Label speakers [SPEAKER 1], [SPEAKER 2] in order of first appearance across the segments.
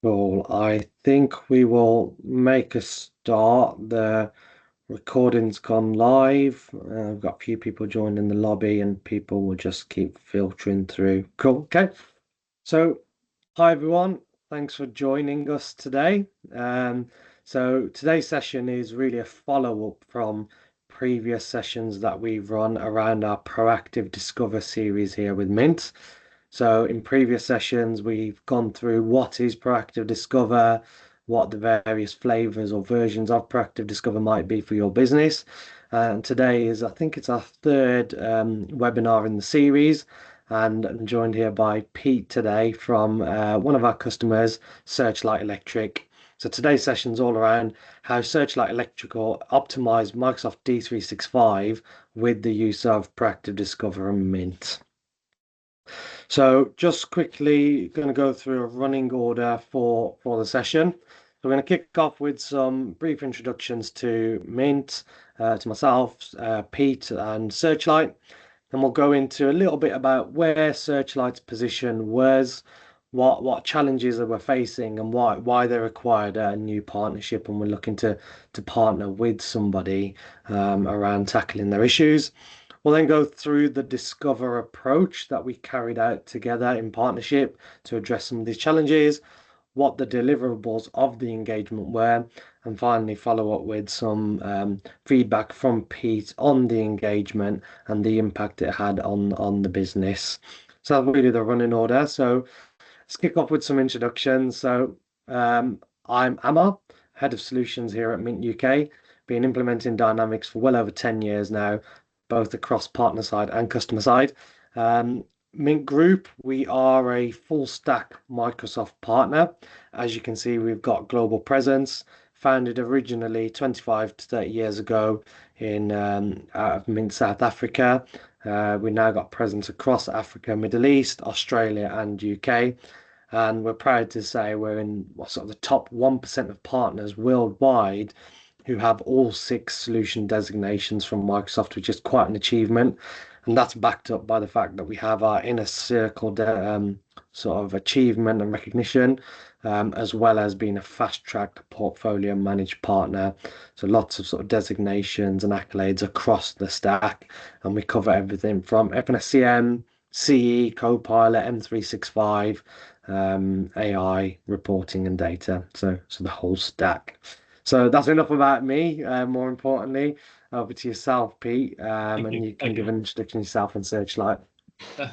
[SPEAKER 1] Cool. I think we will make a start. The recording's gone live. We've got a few people joining the lobby and people will just keep filtering through. Cool. Okay. So, hi everyone. Thanks for joining us today. So today's session is really a follow-up from previous sessions that we've run around our Proactive Discover series here with Mint. So in previous sessions, we've gone through what is Proactive Discover, what the various flavors or versions of Proactive Discover might be for your business. And today is, I think it's our third webinar in the series. And I'm joined here by Pete today from one of our customers, Searchlight Electric. So today's session is all around how Searchlight Electric optimize Microsoft D365 with the use of Proactive Discover and Mint. So just quickly going to go through a running order for the session. So we're going to kick off with some brief introductions to Mint, to myself, Pete and Searchlight. Then we'll go into a little bit about where Searchlight's position was, what challenges they were facing and why they required a new partnership and we're looking to partner with somebody around tackling their issues. We'll then go through the Discover approach that we carried out together in partnership to address some of these challenges, what the deliverables of the engagement were, and finally follow up with some feedback from Pete on the engagement and the impact it had on the business. So that's really the running order. So let's kick off with some introductions. So I'm Amar, Head of Solutions here at Mint UK, been implementing Dynamics for well over 10 years now, both across partner side and customer side. Mint Group, we are a full stack Microsoft partner. As you can see, we've got global presence, founded originally 25 to 30 years ago in out of Mint, South Africa. We now got presence across Africa, Middle East, Australia, and UK. And we're proud to say we're in sort of the top 1% of partners worldwide who have all 6 solution designations from Microsoft, which is quite an achievement. And that's backed up by the fact that we have our inner circle sort of achievement and recognition, as well as being a fast-tracked portfolio managed partner. So lots of sort of designations and accolades across the stack. And we cover everything from F&SCM, CE, Copilot, M365, AI, reporting and data. So the whole stack. So that's enough about me. More importantly, over to yourself, Pete,
[SPEAKER 2] Thank
[SPEAKER 1] and
[SPEAKER 2] you.
[SPEAKER 1] you can give an introduction yourself and Searchlight.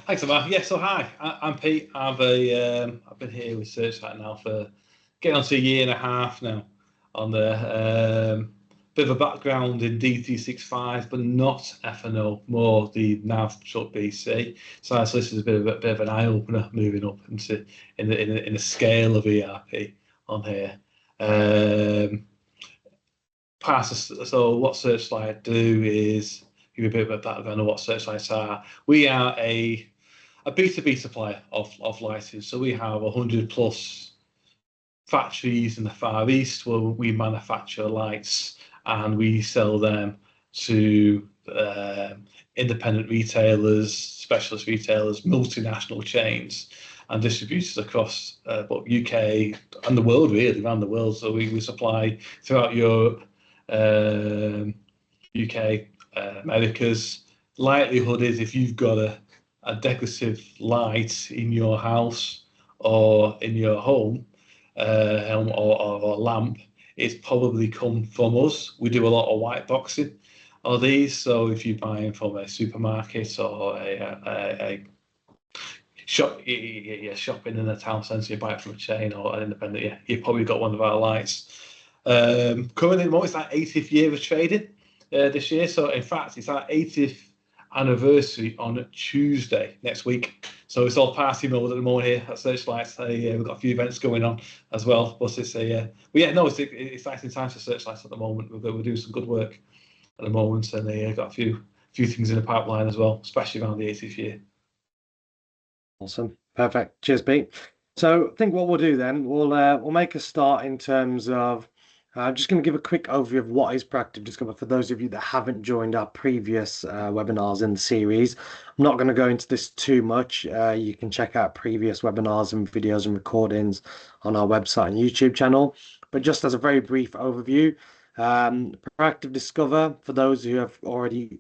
[SPEAKER 2] Thanks, Amar. Yeah, so hi, I'm Pete. I've been here with Searchlight now for getting on to a year and a half now. On the bit of a background in D365, but not F&O, more the nav short BC. So this is a bit of an eye opener moving up into in the scale of ERP on here. So what Searchlight do is give you a bit of a background on what Searchlights are. We are a B2B supplier of lighting. So we have 100 plus factories in the Far East where we manufacture lights and we sell them to independent retailers, specialist retailers, multinational chains, and distributors across both UK and the world, really, around the world. So we supply throughout Europe, UK, Americas. Likelihood is if you've got a decorative light in your house or in your home, or a lamp, it's probably come from us. We do a lot of white boxing of these. So if you're buying from a supermarket or a shop, shopping in a town centre, you buy it from a chain or an independent, you've probably got one of our lights. Currently, it's our 80th year of trading this year. So in fact, it's our 80th anniversary on Tuesday next week. So it's all party mode at the moment here at Searchlight. We've got a few events going on as well. But it's it's exciting times for Searchlight at the moment. We're doing some good work at the moment, and they got a few things in the pipeline as well, especially around the 80th year.
[SPEAKER 1] Awesome, perfect. Cheers, Pete. So I think what we'll do then, we'll make a start in terms of I'm just going to give a quick overview of what is Proactive Discover for those of you that haven't joined our previous webinars in the series. I'm not going to go into this too much. You can check out previous webinars and videos and recordings on our website and YouTube channel. But just as a very brief overview, Proactive Discover, for those who have already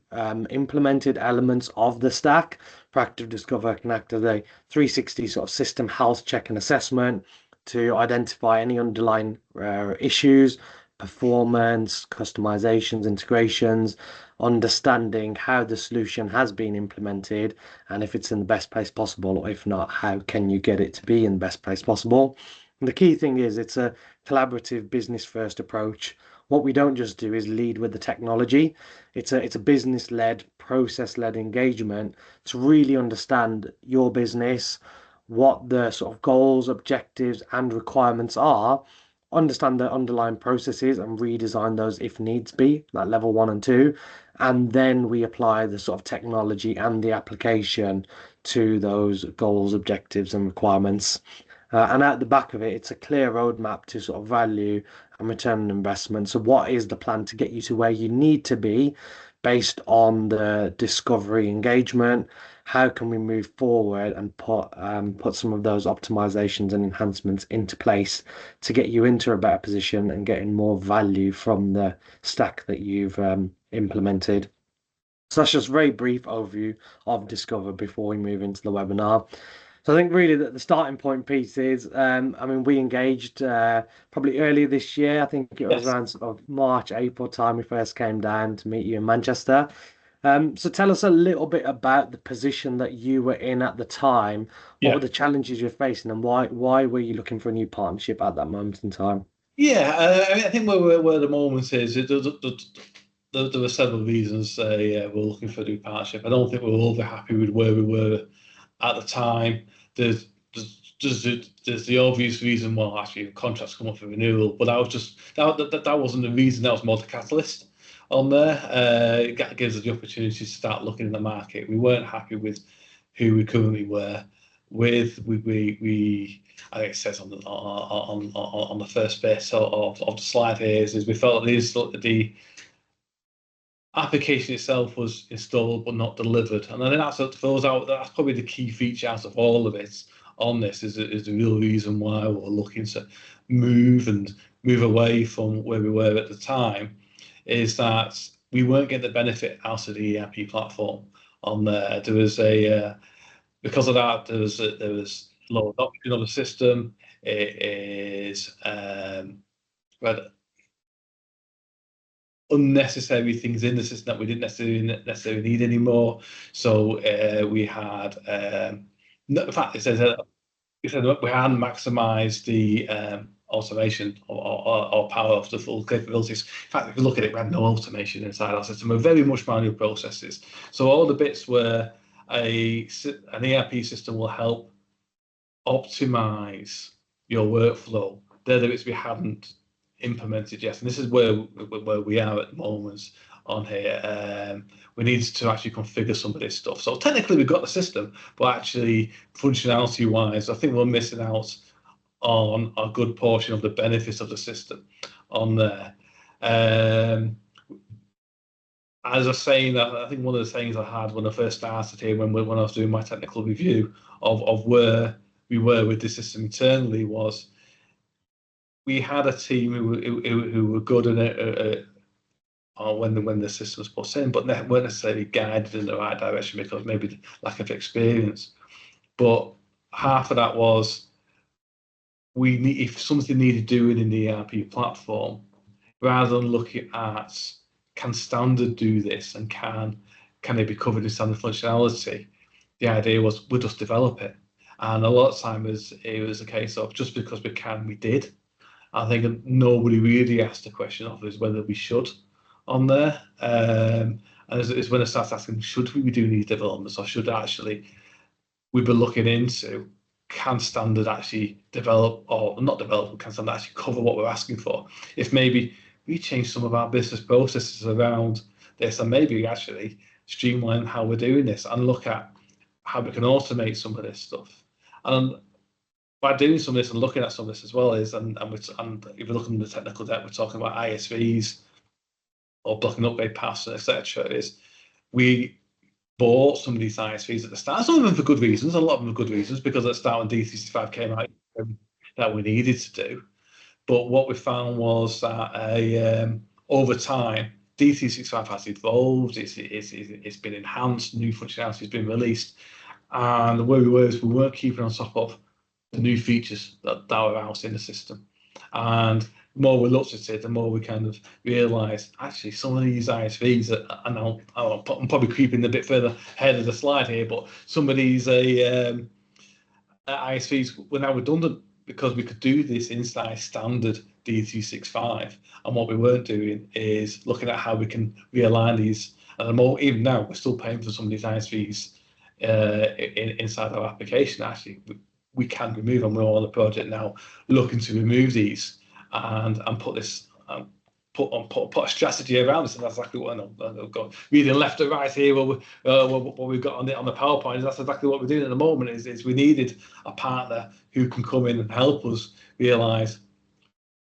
[SPEAKER 1] implemented elements of the stack, Proactive Discover can act as a 360 sort of system health check and assessment to identify any underlying issues, performance, customisations, integrations, understanding how the solution has been implemented and if it's in the best place possible, or if not, how can you get it to be in the best place possible. And the key thing is it's a collaborative business first approach. What we don't just do is lead with the technology. It's a business led, process led engagement to really understand your business, what the sort of goals, objectives, and requirements are, understand the underlying processes and redesign those if needs be, like level one and two. And then we apply the sort of technology and the application to those goals, objectives, and requirements. And at the back of it, it's a clear roadmap to sort of value and return on investment. So, what is the plan to get you to where you need to be based on the discovery engagement? How can we move forward and put some of those optimizations and enhancements into place to get you into a better position and getting more value from the stack that you've implemented? So that's just a very brief overview of Discover before we move into the webinar. So I think really that the starting point piece is, I mean, we engaged probably earlier this year. I think it was
[SPEAKER 2] Yes.
[SPEAKER 1] around sort of March, April time we first came down to meet you in Manchester. So tell us a little bit about the position that you were in at the time. What were
[SPEAKER 2] Yeah.
[SPEAKER 1] the challenges you're facing, and why were you looking for a new partnership at that moment in time?
[SPEAKER 2] Yeah, I mean, I think where the moment is, there were several reasons yeah, we're looking for a new partnership. I don't think we're all very happy with where we were at the time. There's the obvious reason, well, actually, contracts come up for renewal, but that wasn't the reason. That was more the catalyst on there. It gives us the opportunity to start looking in the market. We weren't happy with who we currently were with. I think it says on the first bit of the slide here is we felt that the application itself was installed but not delivered. And I think that's probably the key feature out of all of it on this is the real reason why we're looking to move away from where we were at the time, is that we weren't getting the benefit out of the ERP platform on there. There was because of that, there was low adoption of the system. It is had unnecessary things in the system that we didn't necessarily need anymore. So we had, in fact, it said that we hadn't maximised the automation or power of the full capabilities. In fact, if you look at it, we had no automation inside our system. We're very much manual processes. So all the bits where an ERP system will help optimize your workflow, they're the bits we haven't implemented yet. And this is where we are at the moment on here. We need to actually configure some of this stuff. So technically we've got the system, but actually functionality wise, I think we're missing out on a good portion of the benefits of the system on there. As I was saying, I think one of the things I had when I first started here, when I was doing my technical review of where we were with the system internally, was we had a team who were good at it when the system was put in, but weren't necessarily guided in the right direction because maybe the lack of experience. But half of that was if something needed doing in the ERP platform, rather than looking at can standard do this and can it be covered in standard functionality, the idea was we'll just develop it. And a lot of times it was a case of just because we can, we did. I think nobody really asked the question of is whether we should on there. And it's when I start asking, should we be doing these developments, or should actually we be looking into can standard actually develop or not develop, can standard actually cover what we're asking for? If maybe we change some of our business processes around this and maybe actually streamline how we're doing this and look at how we can automate some of this stuff. And by doing some of this and looking at some of this as well is, and if we're looking at the technical debt, we're talking about ISVs or blocking upgrade paths, etc. Is we bought some of these ISVs at the start. Some of them for good reasons, a lot of them for good reasons, because at the start when D365 came out, that we needed to do. But what we found was that over time, D365 has evolved, it's been enhanced, new functionality has been released. And the way we were is we weren't keeping on top of the new features that were out in the system. And the more we looked at it, the more we kind of realised actually some of these ISVs, and I'm probably creeping a bit further ahead of the slide here, but some of these ISVs were now redundant because we could do this inside standard D365. And what we weren't doing is looking at how we can realign these. And even now, we're still paying for some of these ISVs inside our application. Actually, we can remove them. We're on the project now looking to remove these and put this put a strategy around this, and that's exactly what I've got reading left and right here. What we've got on the PowerPoint is that's exactly what we're doing at the moment. Is we needed a partner who can come in and help us realise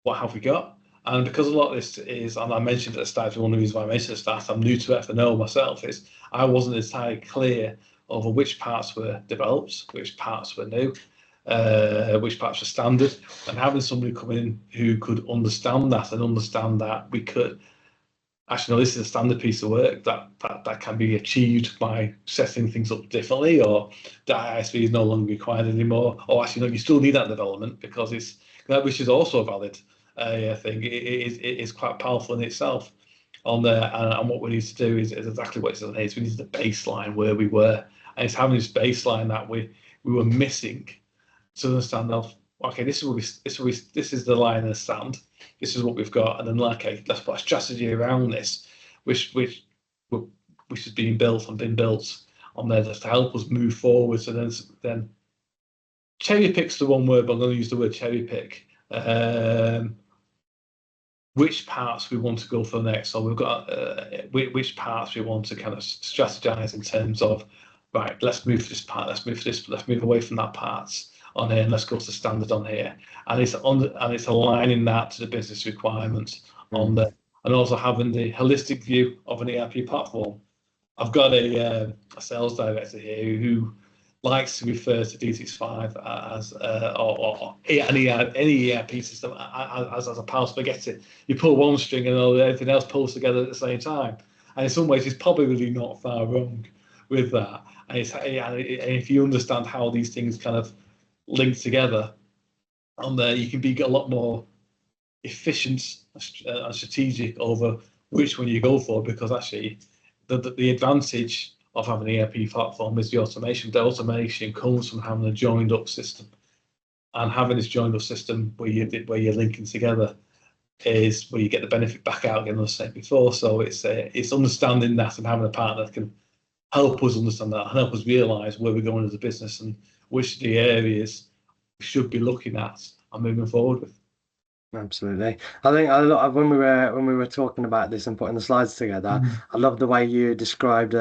[SPEAKER 2] what have we got. And because a lot of this is, and I mentioned at the start, one of the reasons why I mentioned at the start, I'm new to F&O myself, is I wasn't entirely clear over which parts were developed, which parts were new, which parts were standard, and having somebody come in who could understand that and understand that we could actually know this is a standard piece of work that can be achieved by setting things up differently, or that ISV is no longer required anymore, or actually no, you still need that development because it's that, which is also a valid thing. It is quite powerful in itself on there, and what we need to do is exactly what it says on here. Is we need the baseline where we were, and it's having this baseline that we were missing to understand of, okay, this is the line in the sand. This is what we've got, and then okay, let's put a strategy around this, which is being built and been built on there just to help us move forward. So then cherry pick's the one word, but I'm going to use the word cherry pick. Which parts we want to go for next. So we've got which parts we want to kind of strategize in terms of, right, let's move for this part, let's move away from that parts on here, and let's go to standard on here. And it's aligning that to the business requirements on there, and also having the holistic view of an ERP platform. I've got a sales director here who likes to refer to D365 as or any ERP system as a pile of spaghetti. You pull one string and everything else pulls together at the same time. And in some ways, he's probably really not far wrong with that. And if you understand how these things kind of link together on there, you can be a lot more efficient and strategic over which one you go for, because actually the advantage of having an ERP platform is the automation. The automation comes from having a joined up system, and having this joined up system where you're linking together is where you get the benefit back out again, as I said before. So it's understanding that and having a partner that can help us understand that and help us realise where we're going as a business and which of the areas we should be looking at and moving forward with.
[SPEAKER 1] Absolutely. I think when we were talking about this and putting the slides together, I love the way you described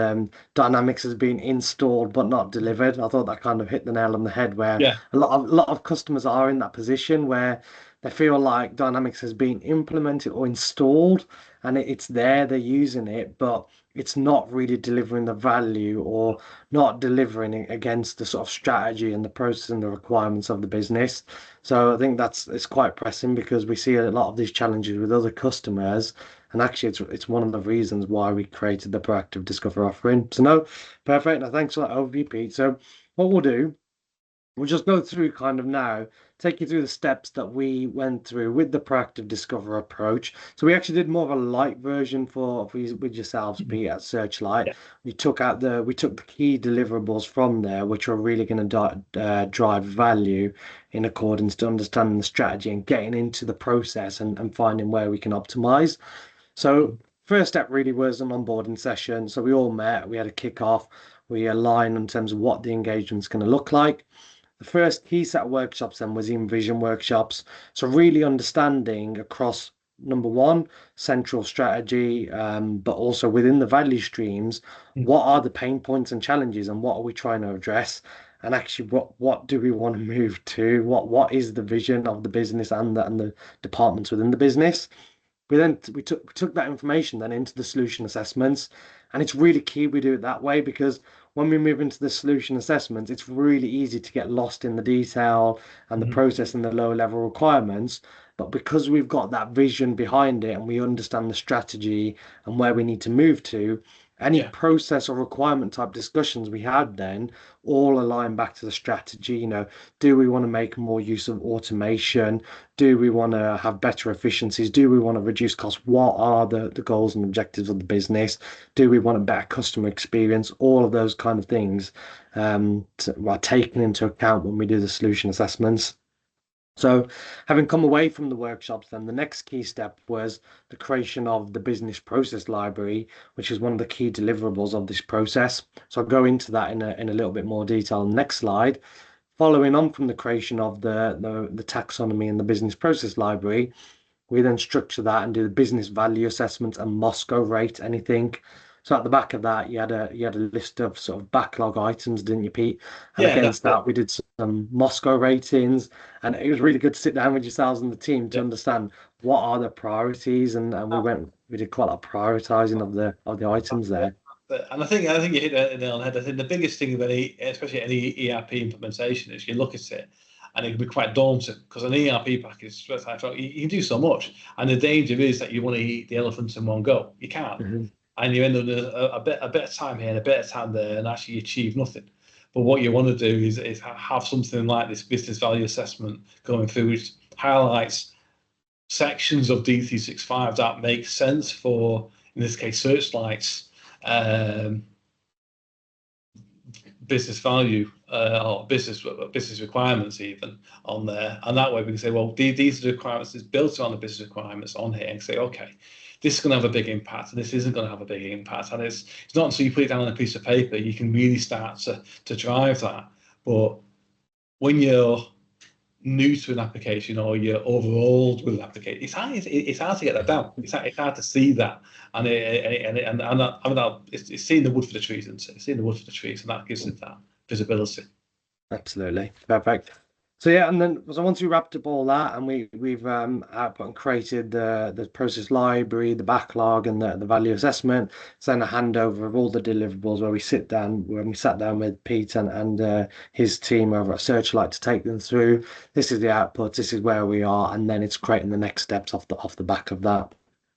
[SPEAKER 1] Dynamics as being installed but not delivered. I thought that kind of hit the nail on the head, where
[SPEAKER 2] Yeah.
[SPEAKER 1] a lot of customers are in that position where they feel like Dynamics has been implemented or installed and it's there, they're using it, but it's not really delivering the value or not delivering it against the sort of strategy and the process and the requirements of the business. So I think it's quite pressing because we see a lot of these challenges with other customers, and actually it's one of the reasons why we created the proactive Discover offering. So no, perfect. Now thanks for that overview, Pete. So what we'll do, we'll just go through kind of now, take you through the steps that we went through with the proactive Discover approach. So we actually did more of a light version with yourselves, Pete, at Searchlight.
[SPEAKER 2] Yeah.
[SPEAKER 1] We took the key deliverables from there, which are really going to drive value in accordance to understanding the strategy and getting into the process and finding where we can optimize. So first step really was an onboarding session. So we all met, we had a kick-off, we aligned in terms of what the engagement's going to look like. The first key set of workshops then was Envision workshops. So really understanding across number one, central strategy, but also within the value streams, what are the pain points and challenges and what are we trying to address? and actually what do we want to move to? What is the vision of the business and the departments within the business? We took that information then into the solution assessments, and it's really key we do it that way because when we move into the solution assessments, it's really easy to get lost in the detail and the
[SPEAKER 2] Mhm.
[SPEAKER 1] process and the lower level requirements. But because we've got that vision behind it and we understand the strategy and where we need to move to, any
[SPEAKER 2] Yeah,
[SPEAKER 1] process or requirement type discussions we had then all align back to the strategy. Do we want to make more use of automation? Do we want to have better efficiencies? Do we want to reduce costs? What are the goals and objectives of the business? Do we want a better customer experience? All of those kind of things are taken into account when we do the solution assessments. So, having come away from the workshops, then the next key step was the creation of the business process library, which is one of the key deliverables of this process. So, I'll go into that in a little bit more detail on the next slide. Following on from the creation of the taxonomy and the business process library, we then structure that and do the business value assessment and Moscow rate anything. So at the back of that, you had a list of sort of backlog items, didn't you, Pete? And
[SPEAKER 2] yeah, that's
[SPEAKER 1] against
[SPEAKER 2] it.
[SPEAKER 1] that, we did some Moscow ratings, and it was really good to sit down with yourselves and the team to
[SPEAKER 2] Yeah.
[SPEAKER 1] understand what are the priorities, and we did quite a lot of prioritizing of the items there.
[SPEAKER 2] And I think you hit it nail on the head. I think the biggest thing of any, especially any ERP implementation, is you look at it and it can be quite daunting because an ERP package, you can do so much. And the danger is that you want to eat the elephant in one go. You can't.
[SPEAKER 1] Hmm.
[SPEAKER 2] And you end up with a bit of time here and a bit of time there, and actually achieve nothing. But what you want to do is have something like this business value assessment going through, which highlights sections of D365 that make sense for, in this case, Searchlight's um, business value or business requirements even on there. And that way we can say, well, these are the requirements. It's built on the business requirements on here, and say, okay, this is going to have a big impact, and this isn't going to have a big impact. And it's not until you put it down on a piece of paper you can really start to drive that. But when you're new to an application or you're overawed with an application, it's hard to get that down. It's hard to see that, and it's seeing the wood for the trees, isn't it? It's seeing the wood for the trees, and that gives it that visibility.
[SPEAKER 1] Absolutely. Perfect. So yeah, and then so once we wrapped up all that and we've output and created the process library, the backlog and the value assessment, it's then a handover of all the deliverables where we sit down when we sat down with Pete and his team over at Searchlight to take them through. This is the output, this is where we are, and then it's creating the next steps off the back of that.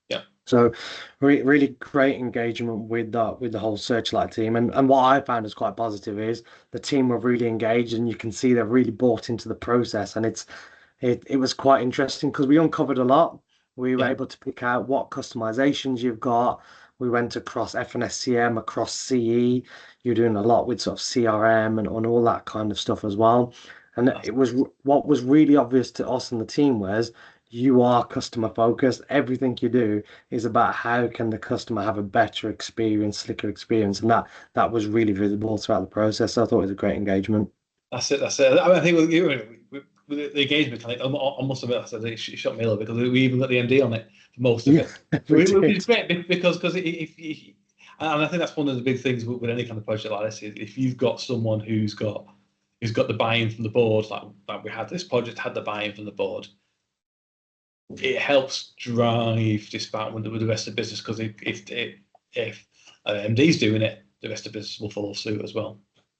[SPEAKER 2] Yeah,
[SPEAKER 1] So really great engagement with the whole Searchlight team. And what I found is quite positive is the team were really engaged and you can see they're really bought into the process. And it was quite interesting because we uncovered a lot. We were
[SPEAKER 2] yeah.
[SPEAKER 1] able to pick out what customisations you've got. We went across F&SCM, across CE. You're doing a lot with sort of CRM and all that kind of stuff as well. And
[SPEAKER 2] That's,
[SPEAKER 1] it was what was really obvious to us and the team was you are customer focused. Everything you do is about how can the customer have a better experience, slicker experience, and that was really visible throughout the process. So I thought it was a great engagement.
[SPEAKER 2] that's it. That's it. I think with the engagement, I must admit, I said it shot me a little bit because we even got the MD on it for most of
[SPEAKER 1] Yeah,
[SPEAKER 2] it,
[SPEAKER 1] we
[SPEAKER 2] which is
[SPEAKER 1] did.
[SPEAKER 2] great because if and I think that's one of the big things with any kind of project like this is if you've got someone who's got the buy-in from the board, like we had this project had the buy-in from the board, it helps drive this back with the rest of the business because if MD's doing it, the rest of the business will follow suit as well.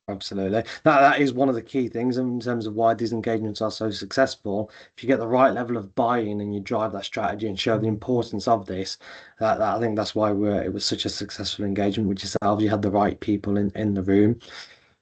[SPEAKER 1] Absolutely. That is one of the key things in terms of why these engagements are so successful. If you get the right level of buy-in and you drive that strategy and show the importance of this, I think that's why it was such a successful engagement with yourselves. You had the right people in the room.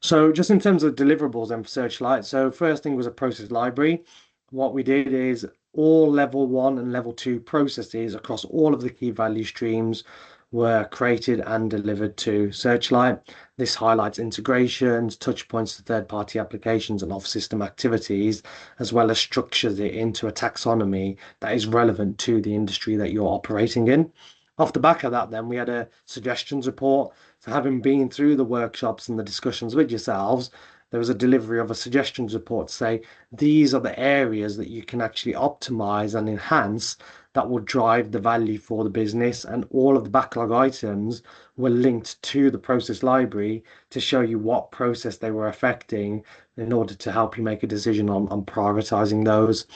[SPEAKER 1] So just in terms of deliverables and for Searchlight, so first thing was a process library. What we did is all level one and level two processes across all of the key value streams were created and delivered to Searchlight. This highlights integrations, touch points to third-party applications and off-system activities, as well as structures it into a taxonomy that is relevant to the industry that you're operating in. Off the back of that, then we had a suggestions report. So, having been through the workshops and the discussions with yourselves, there was a delivery of a suggestions report to say these are the areas that you can actually optimize and enhance that will drive the value for the business. And all of the backlog items were linked to the process library to show you what process they were affecting in order to help you make a decision on prioritizing those.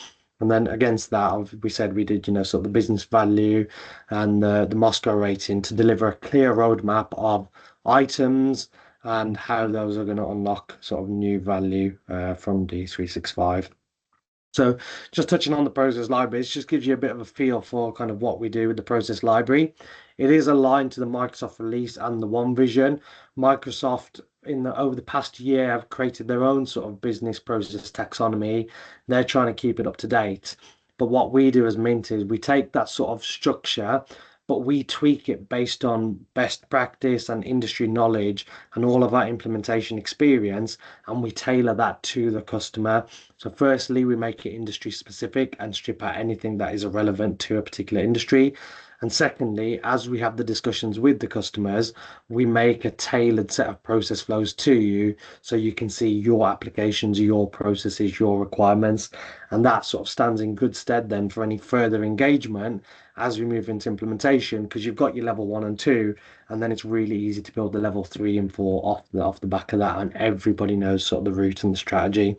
[SPEAKER 1] And then against that, we said we did, sort of the business value and the Moscow rating to deliver a clear roadmap of items and how those are going to unlock sort of new value from D365. So just touching on the process library, it just gives you a bit of a feel for kind of what we do with the process library. It is aligned to the Microsoft release and the One Vision. Microsoft over the past year have created their own sort of business process taxonomy. They're trying to keep it up to date. But what we do as Mint is we take that sort of structure, but we tweak it based on best practice and industry knowledge and all of our implementation experience, and we tailor that to the customer. So firstly, we make it industry specific and strip out anything that is irrelevant to a particular industry. And secondly, as we have the discussions with the customers, we make a tailored set of process flows to you so you can see your applications, your processes, your requirements. And that sort of stands in good stead then for any further engagement as we move into implementation, because you've got your level 1 and 2, and then it's really easy to build the level 3 and 4 off the back of that, and everybody knows sort of the route and the strategy.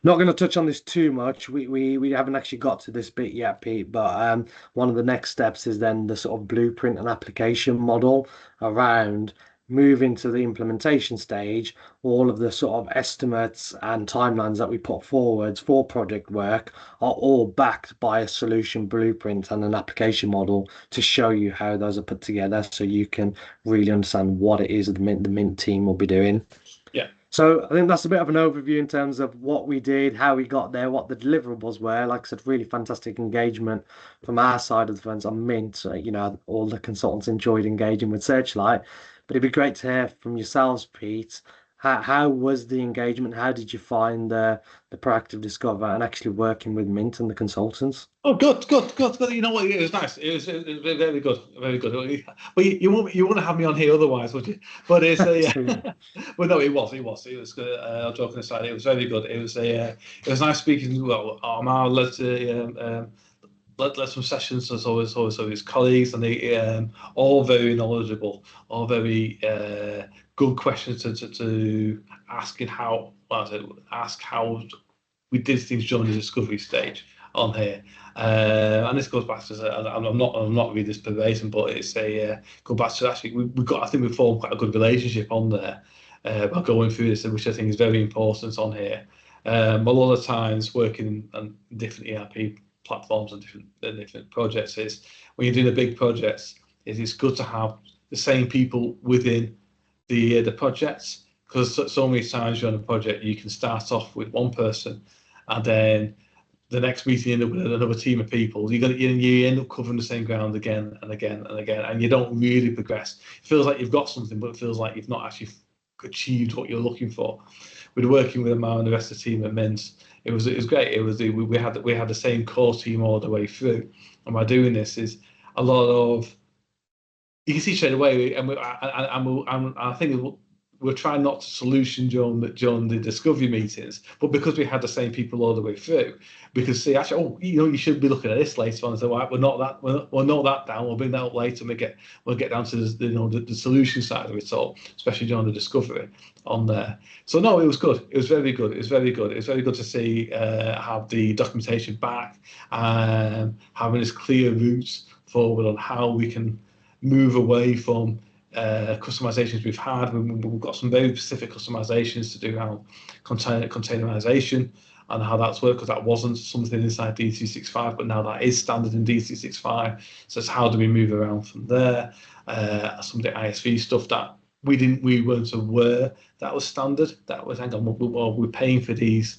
[SPEAKER 1] Not going to touch on this too much. We haven't actually got to this bit yet, Pete. But one of the next steps is then the sort of blueprint and application model around moving to the implementation stage. All of the sort of estimates and timelines that we put forwards for project work are all backed by a solution blueprint and an application model to show you how those are put together, so you can really understand what it is that the Mint team will be doing.
[SPEAKER 2] Yeah.
[SPEAKER 1] So I think that's a bit of an overview in terms of what we did, how we got there, what the deliverables were. Like I said, really fantastic engagement from our side of the fence on Mint. All the consultants enjoyed engaging with Searchlight. But it'd be great to hear from yourselves, Pete. How was the engagement? How did you find the proactive discover and actually working with Mint and the consultants?
[SPEAKER 2] Oh, good, good, good, good. You know what? It was nice. It was very good, very good. But you wouldn't have me on here otherwise, would you? But it's a
[SPEAKER 1] Sweet.
[SPEAKER 2] well, no, it was good. Joking aside, it was very good. It was nice speaking. Well, led some sessions as always with his colleagues, and they all very knowledgeable, all very good questions to asking how ask how we did things during the discovery stage on here. And this goes back to I'm not reading this verbatim, but it's a go back to actually we got I think we formed quite a good relationship on there by going through this, which I think is very important on here. A lot of times working on different ERP platforms and different projects is when you're doing the big projects, it's good to have the same people within the projects, because so many times you're on a project you can start off with one person and then the next meeting you end up with another team of people. You end up covering the same ground again and again and again, and you don't really progress. It feels like you've got something, but it feels like you've not actually achieved what you're looking for. With working with Amar and the rest of the team at Mint, it was great. We had the same core team all the way through, and by doing this is a lot of you can see straight away, and I think we're trying not to solution during the discovery meetings, but because we had the same people all the way through, we could see actually, you should be looking at this later on. So right, we'll note that down. We'll bring that up later, and we'll get down to the solution side of it all, especially during the discovery on there. So no, it was good. It was very good. It was very good. It was very good to see have the documentation back, having this clear route forward on how we can move away from customizations we've had. We've got some very specific customizations to do around containerization and how that's worked, because that wasn't something inside D365, but now that is standard in D365. So it's how do we move around from there? Some of the ISV stuff that we weren't aware that was standard. That was, hang on, we're paying for these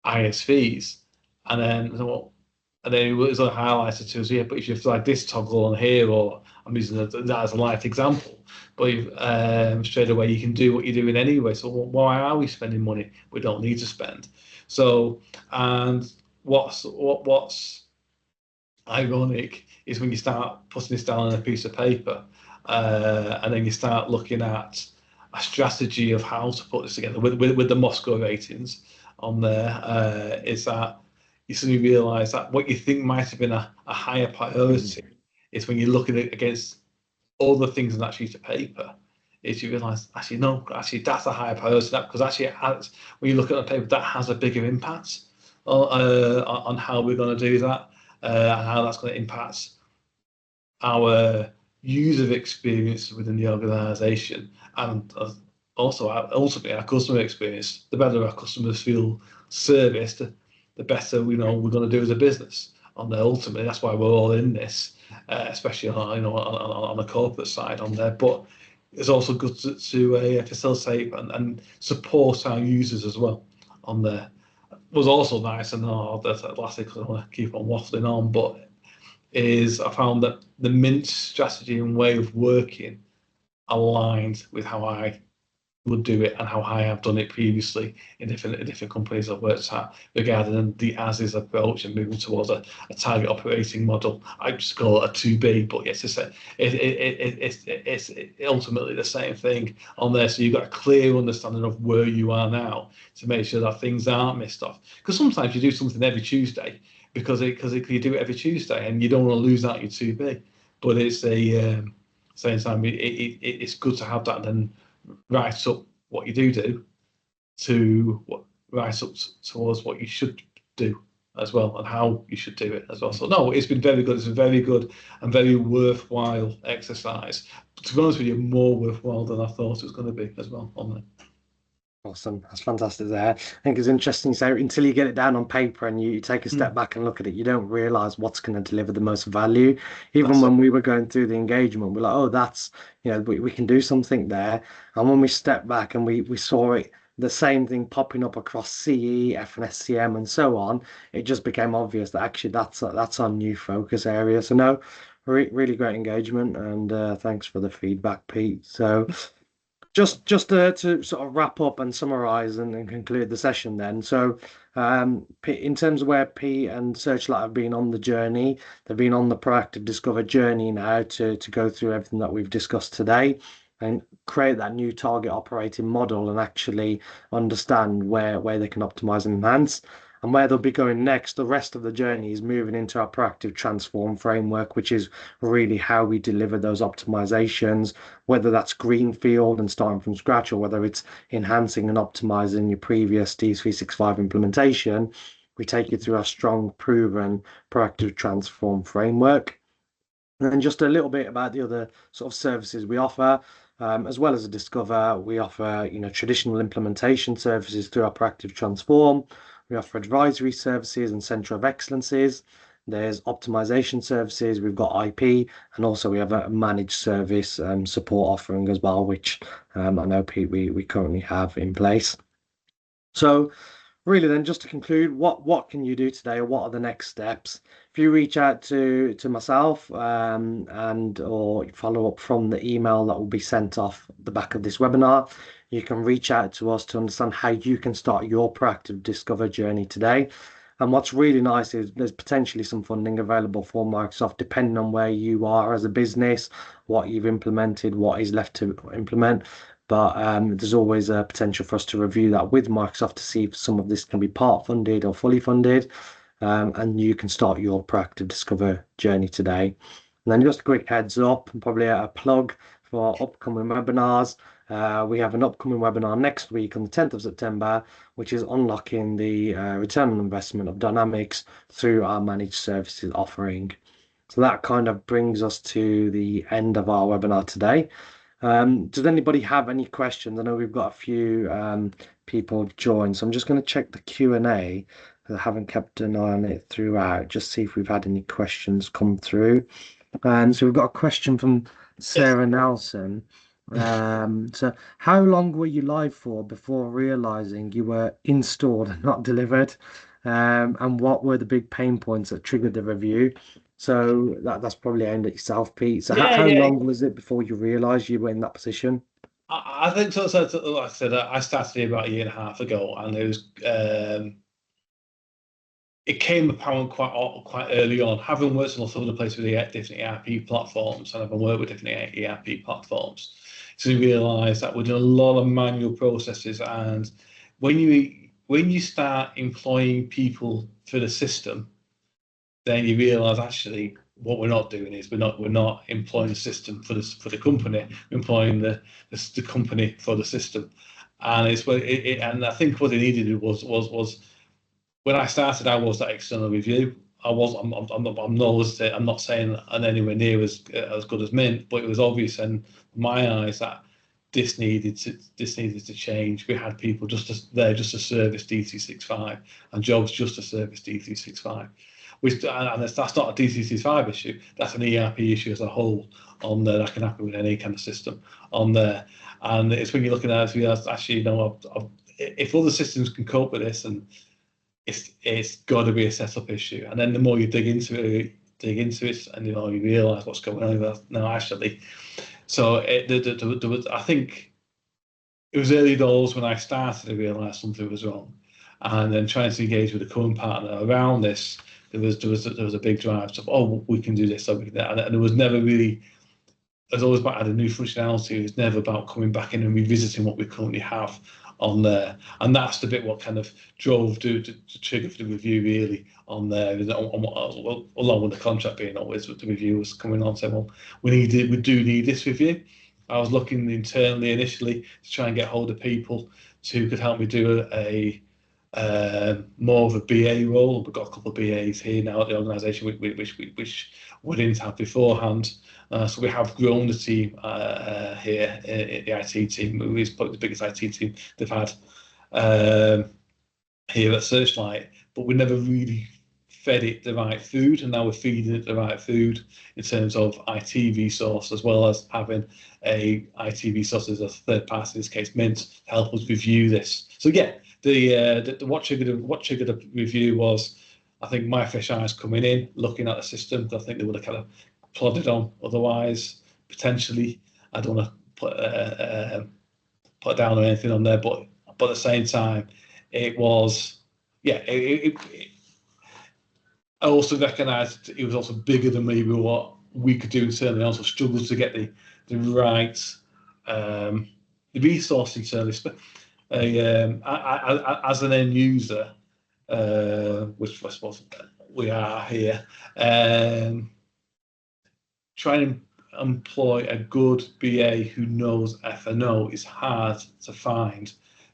[SPEAKER 2] ISVs, and then it was highlighted to us, yeah, but if you flag this toggle on here, or I'm using that as a live example, but straight away you can do what you're doing anyway. So why are we spending money we don't need to spend? So, and what's ironic is when you start putting this down on a piece of paper, and then you start looking at a strategy of how to put this together with the Moscow ratings on there, is that you suddenly realise that what you think might have been a higher priority is when you're looking at against other things on that sheet of paper, is you realise actually no, actually that's a higher priority, that because actually it has, when you look at the paper, that has a bigger impact on how we're going to do that, and how that's going to impact our user experience within the organisation, and also ultimately our customer experience. The better our customers feel serviced, the better we know we're going to do as a business. And ultimately, that's why we're all in this, especially on the corporate side on there. But it's also good to facilitate and support our users as well on there. It was also nice, and that's the last thing, because I want to keep on waffling on, but is I found that the Mint strategy and way of working aligned with how I would do it and how I have done it previously in different companies I've worked at, regarding the as-is approach and moving towards a target operating model. I just call it a 2B, but yes, it's ultimately the same thing on there. So you've got a clear understanding of where you are now to make sure that things aren't missed off. Because sometimes you do something every Tuesday because you do it every Tuesday and you don't want to lose out your 2B. But it's same time, it's good to have that and then write up what you do to write up towards what you should do as well, and how you should do it as well. So no, it's been very good. It's a very good and very worthwhile exercise. To be honest with you, more worthwhile than I thought it was going to be as well on there.
[SPEAKER 1] Awesome. That's fantastic there. I think it's interesting. So until you get it down on paper and you take a step back and look at it, you don't realize what's going to deliver the most value. Even
[SPEAKER 2] That's it.
[SPEAKER 1] when we were going through the engagement, we're like, oh, that's, we can do something there. And when we step back and we saw it, the same thing popping up across CE, F&SCM, and so on, it just became obvious that actually that's our new focus area. So no, really great engagement, and thanks for the feedback, Pete. So just to sort of wrap up and summarize and conclude the session then. So, in terms of where Pete and Searchlight have been on the journey, they've been on the proactive discover journey now to go through everything that we've discussed today and create that new target operating model and actually understand where they can optimize and enhance. And where they'll be going next, the rest of the journey is moving into our proactive transform framework, which is really how we deliver those optimizations, whether that's greenfield and starting from scratch, or whether it's enhancing and optimizing your previous D365 implementation. We take you through our strong, proven, proactive transform framework. And then just a little bit about the other sort of services we offer. As well as a Discover, we offer, traditional implementation services through our proactive transform. We offer advisory services and center of excellences. There's optimization services. We've got IP, and also we have a managed service support offering as well, which I know, Pete, we currently have in place. So really then, just to conclude, what can you do today, or what are the next steps? If you reach out to myself and or follow up from the email that will be sent off the back of this webinar, you can reach out to us to understand how you can start your proactive discover journey today. And what's really nice is there's potentially some funding available for Microsoft, depending on where you are as a business, what you've implemented, what is left to implement. But there's always a potential for us to review that with Microsoft to see if some of this can be part funded or fully funded. And you can start your proactive discover journey today. And then just a quick heads up, and probably a plug for our upcoming webinars. We have an upcoming webinar next week on the 10th of September, which is unlocking the return on investment of Dynamics through our managed services offering. So that kind of brings us to the end of our webinar today. Does anybody have any questions? I know we've got a few people joined, so I'm just going to check the Q&A. I haven't kept an eye on it throughout, just see if we've had any questions come through. So we've got a question from Sarah Nelson. So how long were you live for before realizing you were installed and not delivered? And what were the big pain points that triggered the review? So that's probably aimed at yourself, Pete. So
[SPEAKER 2] Yeah,
[SPEAKER 1] how
[SPEAKER 2] yeah.
[SPEAKER 1] long was it before you realized you were in that position?
[SPEAKER 2] I think so. Like I said, I started here about a year and a half ago, and it came apparent quite early on. Having worked in lots of other places with different ERP platforms, and having worked with different ERP platforms, so you realise that we're doing a lot of manual processes, and when you when you start employing people for the system, then you realise actually what we're not doing is we're not employing the system for the company. We're employing the company for the system, and and I think what they needed was when I started, I was that external review. I was. I'm not saying I'm anywhere near as good as Mint, but it was obvious in my eyes that this needed to change. We had people there just to service D365 and jobs just to service D365. And that's not a D365 issue. That's an ERP issue as a whole on there that can happen with any kind of system on there. And it's when you're looking at it, actually, if other systems can cope with this, and it's got to be a setup issue. And then the more you dig into it, and you realise what's going on. No, actually, so I think it was early doors when I started to realise something was wrong, and then trying to engage with the current partner around this. There was a big drive to, we can do this, so we can do that, and it was never really. There's always about adding new functionality. It's never about coming back in and revisiting what we currently have on there, and that's the bit what kind of drove to trigger for the review really on there. Along with the contract being always with the review was coming on saying, well, we do need this review. I was looking internally initially to try and get hold of people who could help me do a more of a BA role. We've got a couple of BAs here now at the organisation, which we didn't have beforehand. So we have grown the team here, the IT team. It's probably the biggest IT team they've had here at Searchlight, but we never really fed it the right food, and now we're feeding it the right food in terms of IT resource, as well as having a IT resource as a third party, in this case Mint, to help us review this. So yeah, what triggered the review was, I think, my fresh eyes coming in, looking at the system. I think they would have kind of plodded on otherwise, potentially. I don't want to put down or anything on there, but at the same time, it was, yeah, I also recognised it was also bigger than maybe what we could do internally. I also struggled to get the right the resource internally. As an end user, which I suppose we are here, trying to employ a good BA who knows F&O is hard to find,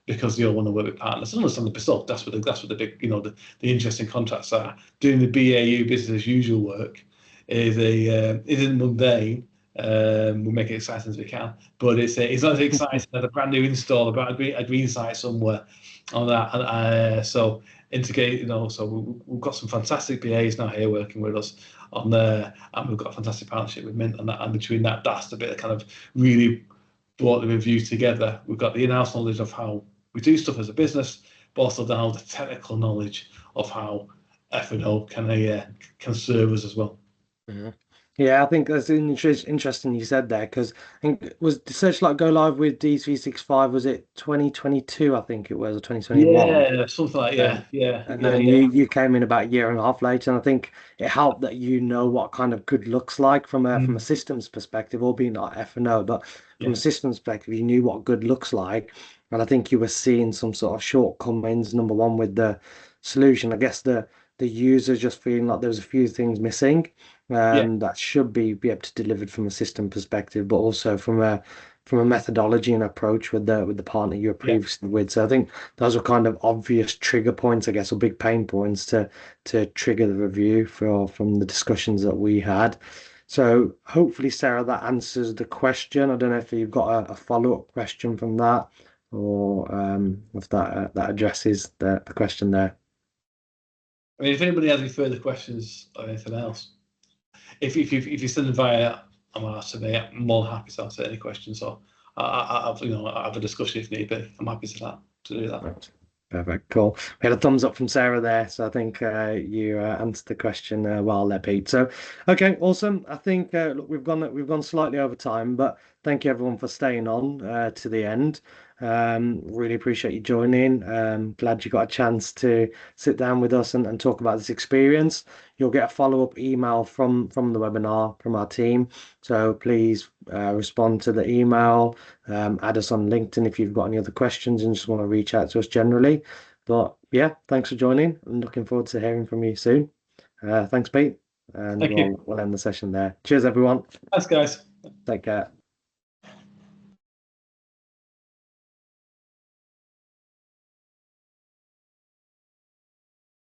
[SPEAKER 2] because they all want to work with partners. And understand the result. That's what the big, the interesting contracts are. Doing the BAU, business as usual work isn't mundane. We make it exciting as we can, but it's not as exciting as a brand new install, about a green site somewhere on that. And so integrate, so we've got some fantastic BAs now here working with us on there, and we've got a fantastic partnership with Mint on that. And between that's the bit that kind of really brought the review together. We've got the in-house knowledge of how we do stuff as a business, but also now the technical knowledge of how F&O can serve us as well.
[SPEAKER 1] Yeah. Yeah, I think that's interesting you said there, because I think was the Searchlight go live with D365, was it 2022? I think it was, or 2021.
[SPEAKER 2] Yeah, something like
[SPEAKER 1] And
[SPEAKER 2] yeah.
[SPEAKER 1] and then you came in about a year and a half later, and I think it helped that you know what kind of good looks like from a
[SPEAKER 2] Mm,
[SPEAKER 1] systems perspective, albeit not F&O, but from a
[SPEAKER 2] yeah,
[SPEAKER 1] systems perspective, you knew what good looks like. And I think you were seeing some sort of shortcomings, number one, with the solution. I guess the user just feeling like there was a few things missing,
[SPEAKER 2] yeah,
[SPEAKER 1] that should be able to delivered from a system perspective, but also from a methodology and approach with the partner you were
[SPEAKER 2] yeah.
[SPEAKER 1] previously with. So I think those were kind of obvious trigger points, I guess, or big pain points to trigger the review from the discussions that we had. So hopefully, Sarah, that answers the question. I don't know if you've got a follow-up question from that, or if that addresses the question there.
[SPEAKER 2] I mean, if anybody has any further questions or anything else, if you send them via to me, I'm more than happy to answer any questions. Or I have a discussion if need be. I'm happy to do that.
[SPEAKER 1] Right. Perfect. Cool. We had a thumbs up from Sarah there, so I think you answered the question well there, Pete. So, okay, awesome. I think look, we've gone slightly over time, but thank you everyone for staying on to the end. Really appreciate you joining. Glad you got a chance to sit down with us and talk about this experience. You'll get a follow-up email from the webinar from our team. So please respond to the email. Add us on LinkedIn if you've got any other questions and just want to reach out to us generally. But yeah, thanks for joining. I'm looking forward to hearing from you soon. Thanks, Pete. And
[SPEAKER 2] Thank you.
[SPEAKER 1] we'll end the session there. Cheers, everyone.
[SPEAKER 2] Thanks, guys.
[SPEAKER 1] Take care.